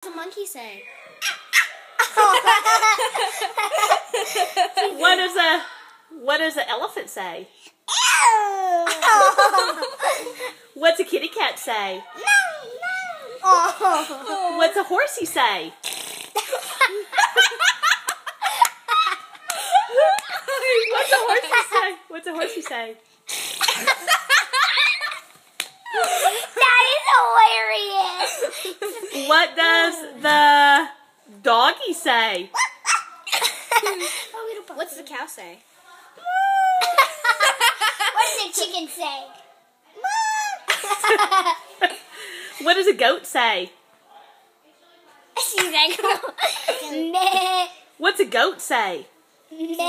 What does a monkey say? What does an elephant say? What's a kitty cat say? What's a horsey say? What's a horsey say? What's a horsey say? That is hilarious. What does the doggy say? What's the cow say? What does the chicken say? What does a goat say? She's like, meh. What's a goat say? Meh.